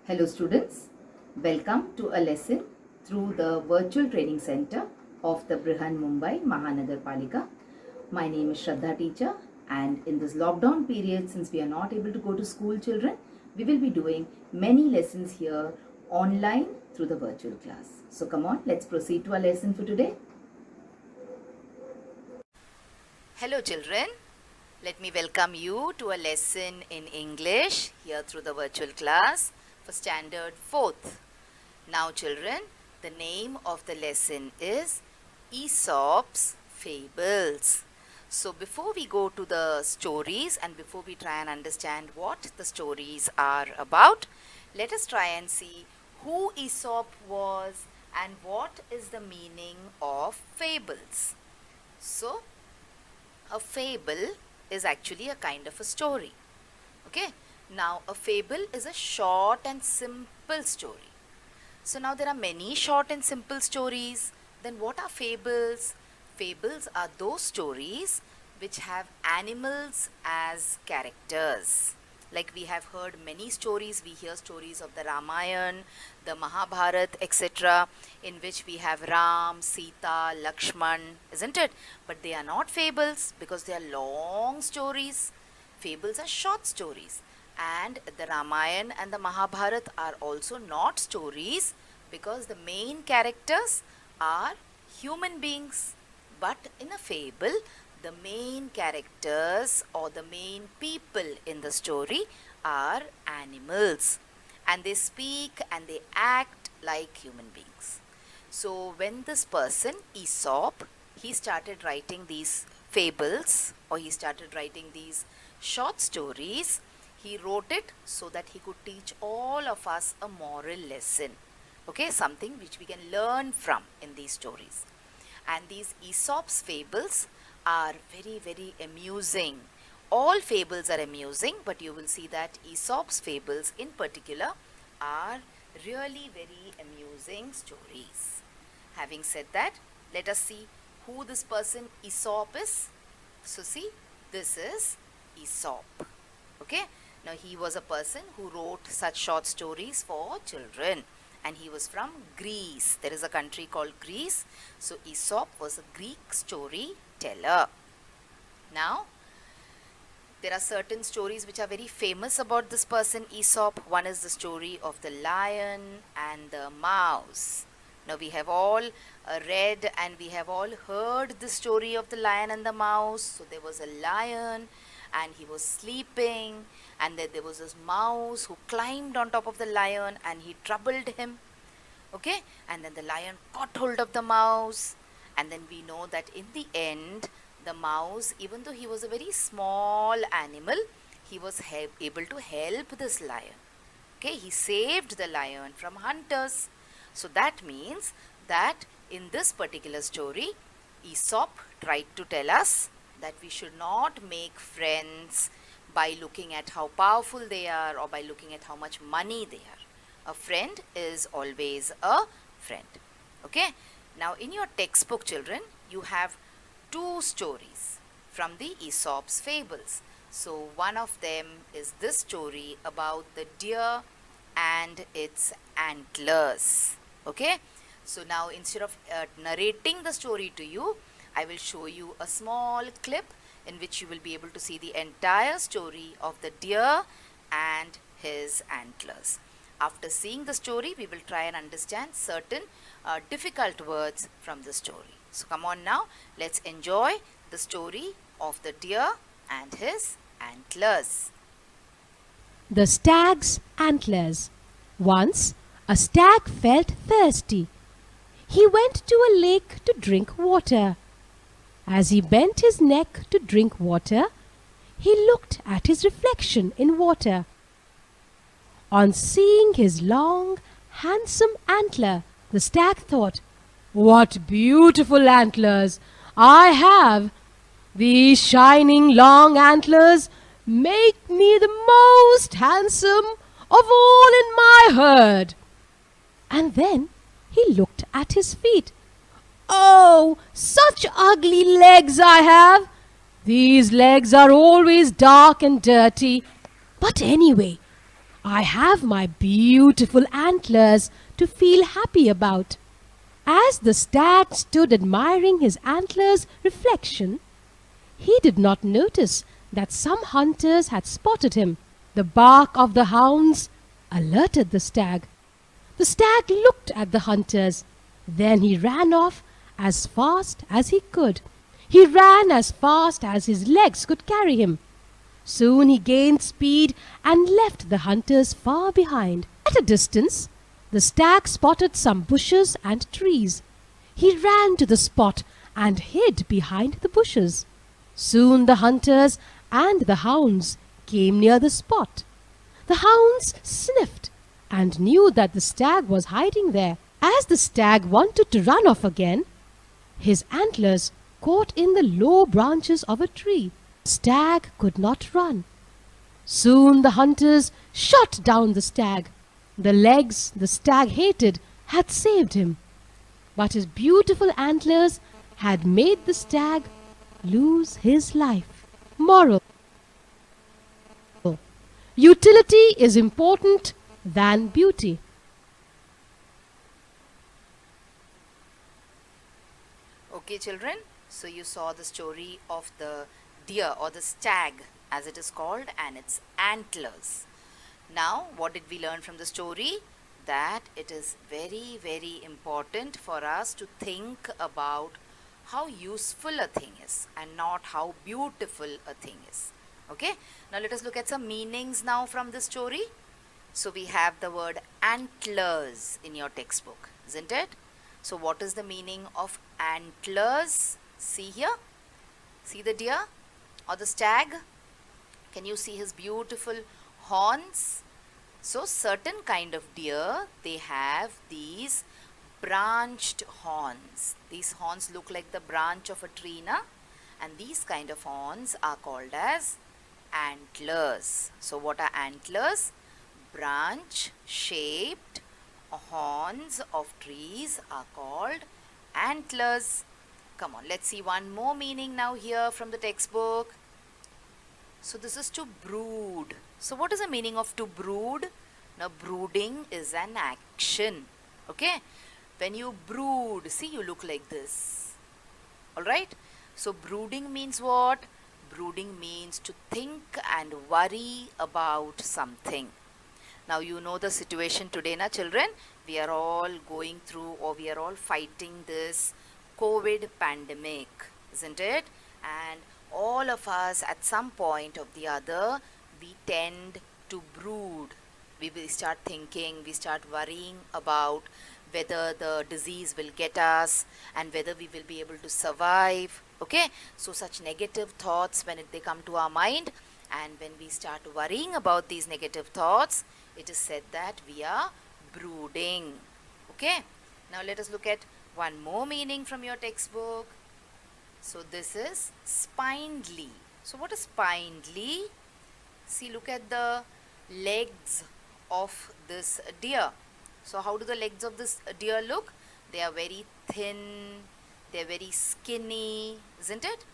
Hello students, welcome to a lesson through the virtual training center of the Brihan Mumbai Mahanagar Palika. My name is Shraddha teacher, and in this lockdown period, since we are not able to go to school, children, we will be doing many lessons here online through the virtual class. So come on, let's proceed to our lesson for today. Hello children, let me welcome you to a lesson in English here through the virtual class for standard 4th. Now children, the name of the lesson is Aesop's Fables. So before we go to the stories and before we try and understand what the stories are about, let us try and see who Aesop was and what is the meaning of fables. So a fable is actually a kind of a story. Okay, now a fable is a short and simple story. So now there are many short and simple stories. Then what are fables? Fables are those stories which have animals as characters. Like we have heard many stories, we hear stories of the Ramayana, the Mahabharata, etc., in which we have Ram, Sita, Lakshman, isn't it? But they are not fables because they are long stories. Fables are short stories. And the Ramayana and the Mahabharata are also not stories because the main characters are human beings. But in a fable, the main characters or the main people in the story are animals, and they speak and they act like human beings. So when this person Aesop, he started writing these fables or he started writing these short stories, he wrote it so that he could teach all of us a moral lesson. Okay, something which we can learn from in these stories. And these Aesop's fables are very amusing. All fables are amusing, but you will see that Aesop's fables in particular are really very amusing stories. Having said that, let us see who this person Aesop is. So see, this is Aesop. Okay, now he was a person who wrote such short stories for children. And he was from Greece. There is a country called Greece. So Aesop was a Greek storyteller. Now, there are certain stories which are very famous about this person Aesop. One is the story of the lion and the mouse. Now we have all read and we have all heard the story of the lion and the mouse. So there was a lion and he was sleeping, and then there was this mouse who climbed on top of the lion and he troubled him. Okay, and then the lion caught hold of the mouse, and then we know that in the end the mouse, even though he was a very small animal, he was able to help this lion. Okay, he saved the lion from hunters. So that means that in this particular story, Aesop tried to tell us that we should not make friends by looking at how powerful they are or by looking at how much money they are. A friend is always a friend. Okay, now in your textbook, children, you have two stories from the Aesop's fables. So one of them is this story about the deer and its antlers. Okay, so now instead of narrating the story to you, I will show you a small clip in which you will be able to see the entire story of the deer and his antlers. After seeing the story, we will try and understand certain difficult words from the story. So come on now, let's enjoy the story of the deer and his antlers. The Stag's Antlers. Once, a stag felt thirsty. He went to a lake to drink water. As he bent his neck to drink water, he looked at his reflection in water. On seeing his long, handsome antler, the stag thought, "What beautiful antlers I have! These shining long antlers make me the most handsome of all in my herd." And then he looked at his feet. "Oh, such ugly legs I have! These legs are always dark and dirty. But anyway, I have my beautiful antlers to feel happy about. As the stag stood admiring his antlers' reflection, he did not notice that some hunters had spotted him. The bark of the hounds alerted the stag. The stag looked at the hunters. Then he ran off as fast as he could. He ran as fast as his legs could carry him. Soon he gained speed and left the hunters far behind. At a distance, the stag spotted some bushes and trees. He ran to the spot and hid behind the bushes. Soon the hunters and the hounds came near the spot. The hounds sniffed and knew that the stag was hiding there. As the stag wanted to run off again, his antlers caught in the low branches of a tree. The stag could not run. Soon the hunters shot down the stag. The legs the stag hated had saved him, but his beautiful antlers had made the stag lose his life. Moral: utility is important than beauty. Okay, children, so you saw the story of the deer or the stag as it is called and its antlers. Now, what did we learn from the story? That it is very, very important for us to think about how useful a thing is and not how beautiful a thing is. Okay, now let us look at some meanings now from this story. So we have the word antlers in your textbook, isn't it? So what is the meaning of antlers? See here, see the deer or the stag? Can you see his beautiful horns? So certain kind of deer, they have these branched horns. These horns look like the branch of a tree, na? And these kind of horns are called as antlers. So what are antlers? Branch shaped horns of trees are called antlers. Come on, let's see one more meaning now here from the textbook. So this is to brood. So what is the meaning of to brood? Now brooding is an action. Okay, when you brood, see, you look like this. Alright, so brooding means what? Brooding means to think and worry about something. Now you know the situation today, na children? We are all going through, or we are all fighting this COVID pandemic, isn't it? And all of us at some point of the other, we tend to brood. We will start thinking, we start worrying about whether the disease will get us and whether we will be able to survive. Okay, so such negative thoughts when they come to our mind, and when we start worrying about these negative thoughts, it is said that we are brooding. Okay, now let us look at one more meaning from your textbook. So this is spindly. So what is spindly? See, look at the legs of this deer. So how do the legs of this deer look? They are very thin, they are very skinny, isn't it?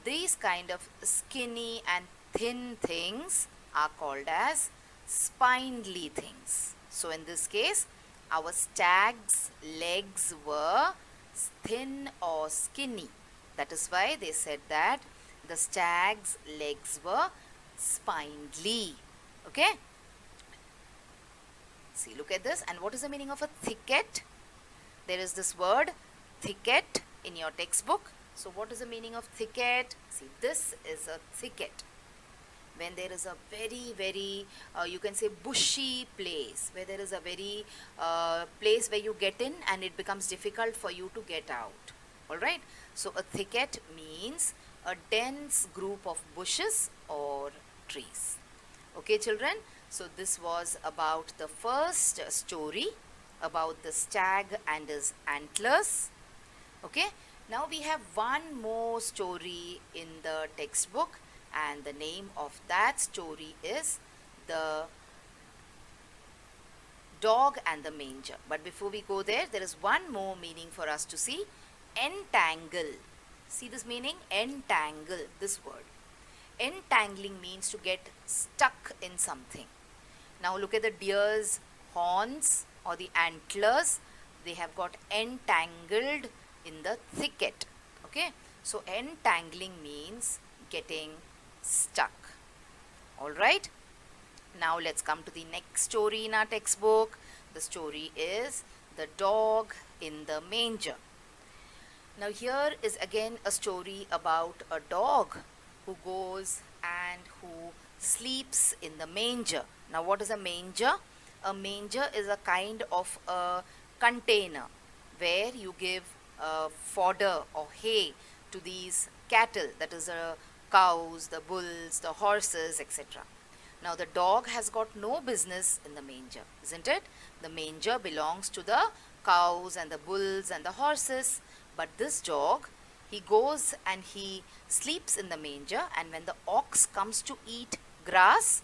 These kind of skinny and thin things are called as spindly things. So in this case, our stag's legs were thin or skinny. That is why they said that the stag's legs were spindly. Okay? See, look at this. And what is the meaning of a thicket? There is this word thicket in your textbook. So what is the meaning of thicket? See, this is a thicket. When there is a very, you can say bushy place, where there is a very place where you get in and it becomes difficult for you to get out. Alright, so a thicket means a dense group of bushes or trees. Okay, children, so this was about the first story about the stag and his antlers. Okay, now we have one more story in the textbook, and the name of that story is The Dog and the Manger. But before we go there is one more meaning for us to see. Entangle. See this meaning? Entangle, this word. Entangling means to get stuck in something. Now look at the deer's horns or the antlers. They have got entangled in the thicket. Okay, so entangling means getting stuck. Alright, now let's come to the next story in our textbook. The story is The Dog in the Manger. Now here is again a story about a dog who goes and who sleeps in the manger. Now what is a manger? A manger is a kind of a container where you give fodder or hay to these cattle, that is the cows, the bulls, the horses, etc. Now the dog has got no business in the manger, isn't it? The manger belongs to the cows and the bulls and the horses, but this dog, he goes and he sleeps in the manger, and when the ox comes to eat grass,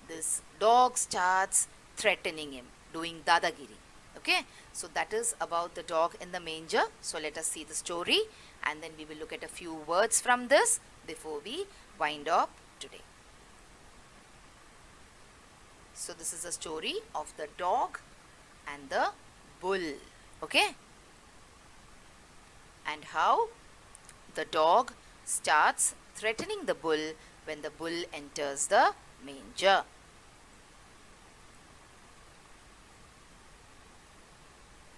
this dog starts threatening him, doing dadagiri. Okay, so that is about the dog in the manger. So let us see the story, and then we will look at a few words from this before we wind up today. So this is a story of the dog and the bull. Okay, and how the dog starts threatening the bull when the bull enters the manger.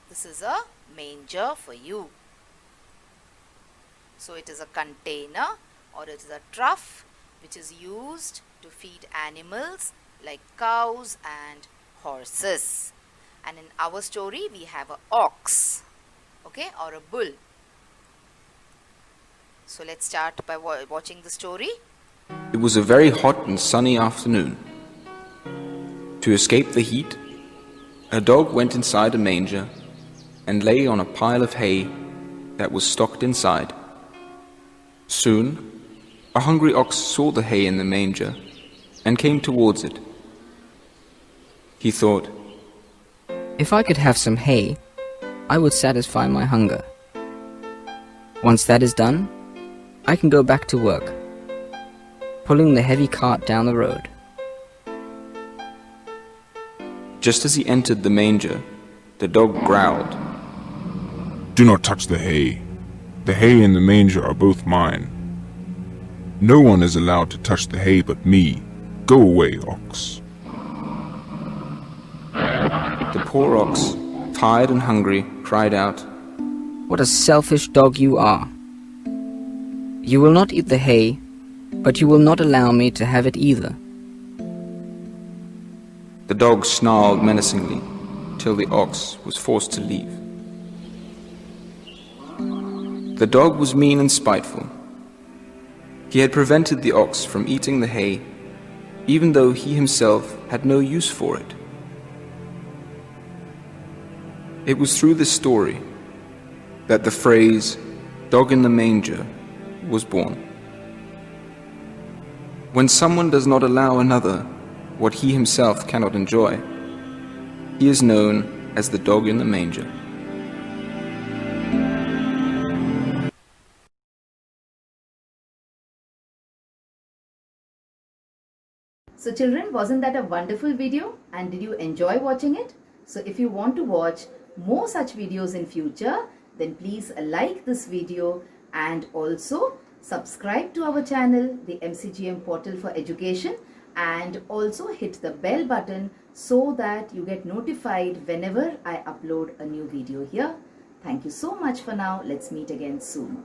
This is a manger for you. So it is a container or it is a trough which is used to feed animals like cows and horses. And in our story we have an ox, okay, or a bull. So let's start by watching the story. It was a very hot and sunny afternoon. To escape the heat, a dog went inside a manger and lay on a pile of hay that was stocked inside. Soon, a hungry ox saw the hay in the manger and came towards it. He thought, "If I could have some hay, I would satisfy my hunger. Once that is done, I can go back to work, pulling the heavy cart down the road." just as he entered the manger, the dog growled. Do not touch the hay. The hay and the manger are both mine. No one is allowed to touch the hay but me. Go away, ox. The poor ox, tired and hungry, cried out, "What a selfish dog you are! You will not eat the hay, but you will not allow me to have it either." The dog snarled menacingly till the ox was forced to leave. The dog was mean and spiteful. He had prevented the ox from eating the hay, even though he himself had no use for it. It was through this story that the phrase, "dog in the manger," was born. When someone does not allow another what he himself cannot enjoy, he is known as the dog in the manger. So children, wasn't that a wonderful video? And did you enjoy watching it? So if you want to watch more such videos in future, then please like this video and also subscribe to our channel, the MCGM Portal for Education, and also hit the bell button so that you get notified whenever I upload a new video here. Thank you so much for now. Let's meet again soon.